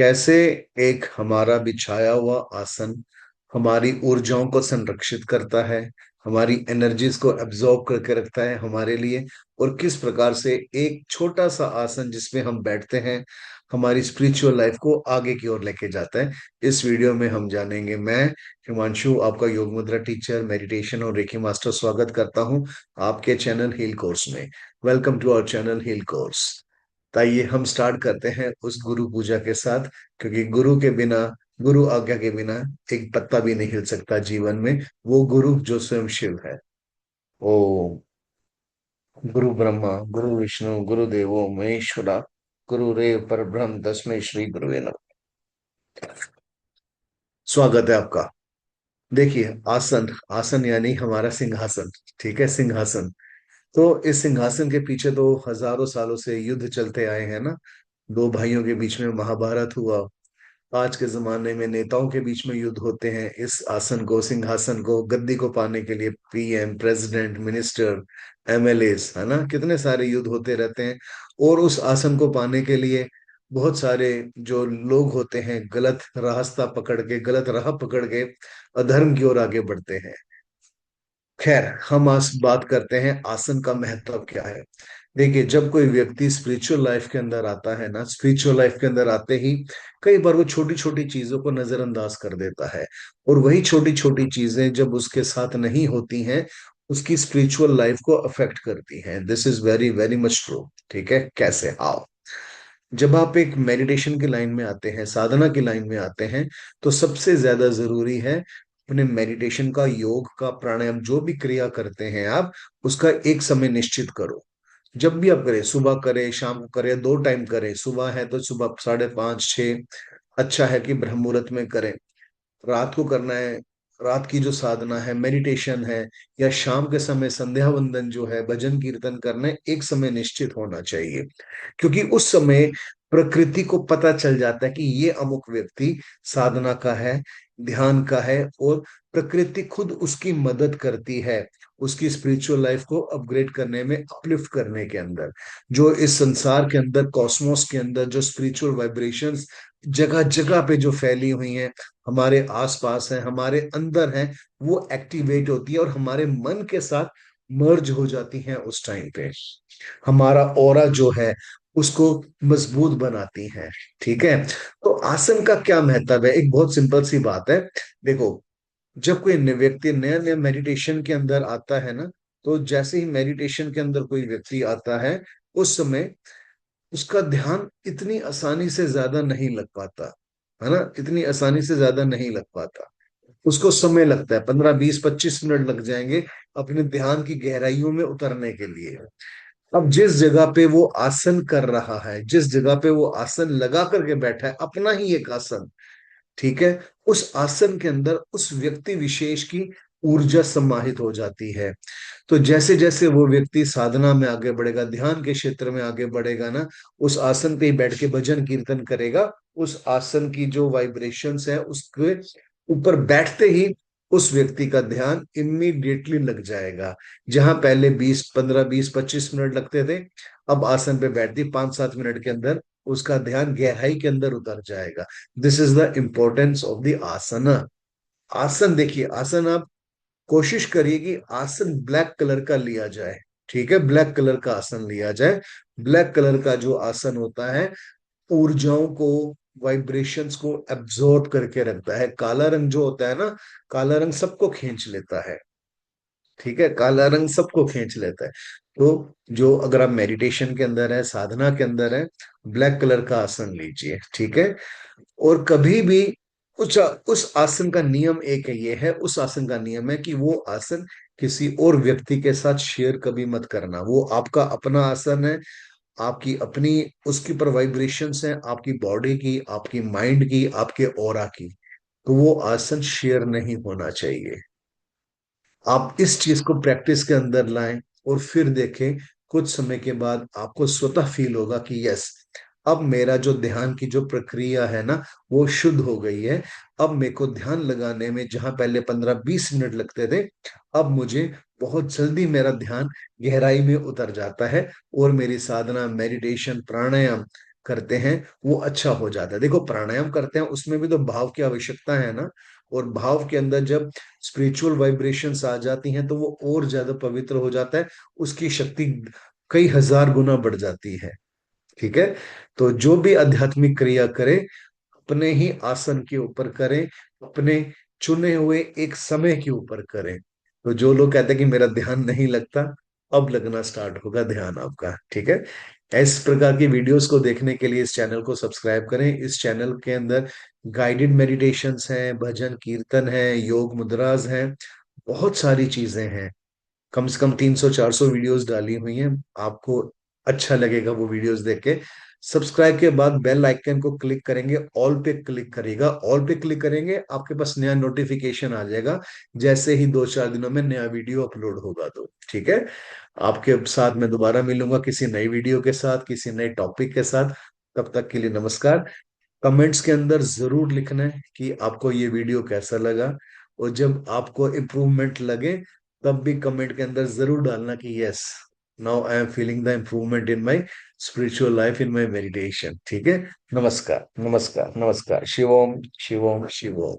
कैसे एक हमारा बिछाया हुआ आसन हमारी ऊर्जाओं को संरक्षित करता है, हमारी एनर्जीज को एब्जॉर्ब करके रखता है हमारे लिए। और किस प्रकार से एक छोटा सा आसन जिसमें हम बैठते हैं हमारी स्पिरिचुअल लाइफ को आगे की ओर लेके जाता है। इस वीडियो में हम जानेंगे। मैं हिमांशु, आपका योग मुद्रा टीचर, मेडिटेशन और रेकी मास्टर, स्वागत करता हूं आपके चैनल हील कोर्स में। Welcome to our channel heal course. ताइए हम स्टार्ट करते हैं उस गुरु पूजा के साथ, क्योंकि गुरु के बिना, गुरु आज्ञा के बिना एक पत्ता भी नहीं हिल सकता जीवन में। वो गुरु जो स्वयं शिव है। ओम गुरु ब्रह्मा गुरु विष्णु गुरु देवो महेश्वरा, गुरुरेव परब्रह्म तस्मै श्री गुरुवे नमः। स्वागत है आपका। देखिए, आसन आसन यानी हमारा सिंहासन। ठीक है, सिंहासन। तो इस सिंहासन के पीछे तो हजारों सालों से युद्ध चलते आए हैं ना। दो भाइयों के बीच में महाभारत हुआ। आज के जमाने में नेताओं के बीच में युद्ध होते हैं इस आसन को, सिंहासन को, गद्दी को पाने के लिए। पीएम, प्रेसिडेंट, मिनिस्टर, एमएलएस, है ना, कितने सारे युद्ध होते रहते हैं। और उस आसन को पाने के लिए बहुत सारे जो लोग होते हैं गलत रास्ता पकड़ के, गलत राह पकड़ के अधर्म की ओर आगे बढ़ते हैं। खैर, हम आज बात करते हैं आसन का महत्व क्या है। देखिए, जब कोई व्यक्ति स्पिरिचुअल लाइफ के अंदर आता है ना, स्पिरिचुअल लाइफ के अंदर आते ही कई बार वो छोटी छोटी चीजों को नजरअंदाज कर देता है। और वही छोटी छोटी चीजें जब उसके साथ नहीं होती हैं, उसकी स्पिरिचुअल लाइफ को अफेक्ट करती हैं। This is very very much true. ठीक है, कैसे? आओ। जब आप एक मेडिटेशन की लाइन में आते हैं, साधना की लाइन में आते हैं, तो सबसे ज्यादा जरूरी है अपने मेडिटेशन का, योग का, प्राणायाम, जो भी क्रिया करते हैं आप, उसका एक समय निश्चित करो। जब भी आप करें, सुबह करें, शाम को करें, दो टाइम करें। सुबह है तो सुबह 5:30 6। अच्छा है कि ब्रह्म मुहूर्त में करें। रात को करना है, रात की जो साधना है, मेडिटेशन है, या शाम के समय संध्या वंदन जो है, भजन कीर्तन करना है, एक समय निश्चित होना चाहिए। क्योंकि उस समय प्रकृति को पता चल जाता है कि ये अमुक व्यक्ति साधना का है, ध्यान का है। और प्रकृति खुद उसकी मदद करती है उसकी स्पिरिचुअल लाइफ को अपग्रेड करने में, अपलिफ्ट करने के अंदर। जो इस संसार के अंदर, कॉस्मोस के अंदर जो स्पिरिचुअल वाइब्रेशंस जगह जगह पे जो फैली हुई हैं, हमारे आसपास है, हमारे अंदर है, वो एक्टिवेट होती है और हमारे मन के साथ मर्ज हो जाती हैं। उस टाइम पे हमारा ऑरा जो है उसको मजबूत बनाती हैं। ठीक है। तो आसन का क्या महत्व है? एक बहुत सिंपल सी बात है। देखो, जब कोई व्यक्ति नया नया मेडिटेशन के अंदर आता है ना, तो जैसे ही मेडिटेशन के अंदर कोई व्यक्ति आता है, उस समय उसका ध्यान इतनी आसानी से ज्यादा नहीं लग पाता, है ना, इतनी आसानी से ज्यादा नहीं लग पाता। उसको समय लगता है, 15 20 25 मिनट लग जाएंगे अपने ध्यान की गहराइयों में उतरने के लिए। अब जिस जगह पे वो आसन कर रहा है, जिस जगह पे वो आसन लगा करके बैठा है, अपना ही एक आसन, ठीक है, उस आसन के अंदर उस व्यक्ति विशेष की ऊर्जा समाहित हो जाती है। तो जैसे जैसे वो व्यक्ति साधना में आगे बढ़ेगा, ध्यान के क्षेत्र में आगे बढ़ेगा ना, उस आसन पे ही बैठ के भजन कीर्तन करेगा, उस आसन की जो वाइब्रेशंस है उसके ऊपर बैठते ही उस व्यक्ति का ध्यान इमीडिएटली लग जाएगा। जहां पहले 20 15 20 25 मिनट लगते थे, अब आसन पे बैठती 5 7 मिनट के अंदर उसका ध्यान गहराई के अंदर उतर जाएगा। This is the importance of the asana. आसन, देखिए, आसन आप कोशिश करिए कि आसन ब्लैक कलर का लिया जाए। ठीक है, ब्लैक कलर का आसन लिया जाए। ब्लैक कलर का जो आसन होता है, ऊर्जाओं को, वाइब्रेशंस को एब्जॉर्ब करके रखता है। काला रंग जो होता है ना, काला रंग सबको खींच लेता है। ठीक है, काला रंग सबको खींच लेता है। तो जो, अगर आप मेडिटेशन के अंदर है, साधना के अंदर है, ब्लैक कलर का आसन लीजिए। ठीक है। और कभी भी उस आसन का नियम एक है, ये है, उस आसन का नियम है कि वो आसन किसी और व्यक्ति के साथ शेयर कभी मत करना। वो आपका अपना आसन है, आपकी अपनी उसके ऊपर वाइब्रेशंस हैं, आपकी बॉडी की, आपकी माइंड की, आपके ऑरा की। तो वो आसन शेयर नहीं होना चाहिए। आप इस चीज को प्रैक्टिस के अंदर लाएं और फिर देखें, कुछ समय के बाद आपको स्वतः फील होगा कि यस, अब मेरा जो ध्यान की जो प्रक्रिया है ना, वो शुद्ध हो गई है। अब मेरे को ध्यान लगाने में जहां पहले 15 20 मिनट लगते थे, अब मुझे बहुत जल्दी मेरा ध्यान गहराई में उतर जाता है। और मेरी साधना, मेडिटेशन, प्राणायाम करते हैं वो अच्छा हो जाता है। देखो प्राणायाम करते हैं उसमें भी तो भाव की आवश्यकता है ना, और भाव के अंदर जब स्पिरिचुअल वाइब्रेशंस आ जाती हैं तो वो और ज्यादा पवित्र हो जाता है, उसकी शक्ति कई हजार गुना बढ़ जाती है। ठीक है। तो जो भी आध्यात्मिक क्रिया करे अपने ही आसन के ऊपर करें, अपने चुने हुए एक समय के ऊपर करें। तो जो लोग कहते हैं कि मेरा ध्यान नहीं लगता, अब लगना स्टार्ट होगा ध्यान आपका। ठीक है। इस प्रकार की वीडियोस को देखने के लिए इस चैनल को सब्सक्राइब करें। इस चैनल के अंदर गाइडेड मेडिटेशंस हैं, भजन कीर्तन है, योग मुद्राज हैं, बहुत सारी चीजें हैं। कम से कम 300-400 वीडियोस डाली हुई हैं। आपको अच्छा लगेगा वो वीडियोस देख के। सब्सक्राइब के बाद बेल आइकन को क्लिक करेंगे, ऑल पे क्लिक करिएगा। ऑल पे क्लिक करेंगे आपके पास नया नोटिफिकेशन आ जाएगा जैसे ही 2-4 दिनों में नया वीडियो अपलोड होगा तो। ठीक है। आपके साथ मैं दोबारा मिलूंगा किसी नई वीडियो के साथ, किसी नए टॉपिक के साथ। तब तक के लिए नमस्कार। कमेंट्स के अंदर जरूर लिखना है कि आपको ये वीडियो कैसा लगा, और जब आपको इम्प्रूवमेंट लगे तब भी कमेंट के अंदर जरूर डालना कि yes, now I am feeling the improvement in my spiritual life, in my meditation. ठीक है। नमस्कार नमस्कार नमस्कार। शिवोम शिवोम शिवोम।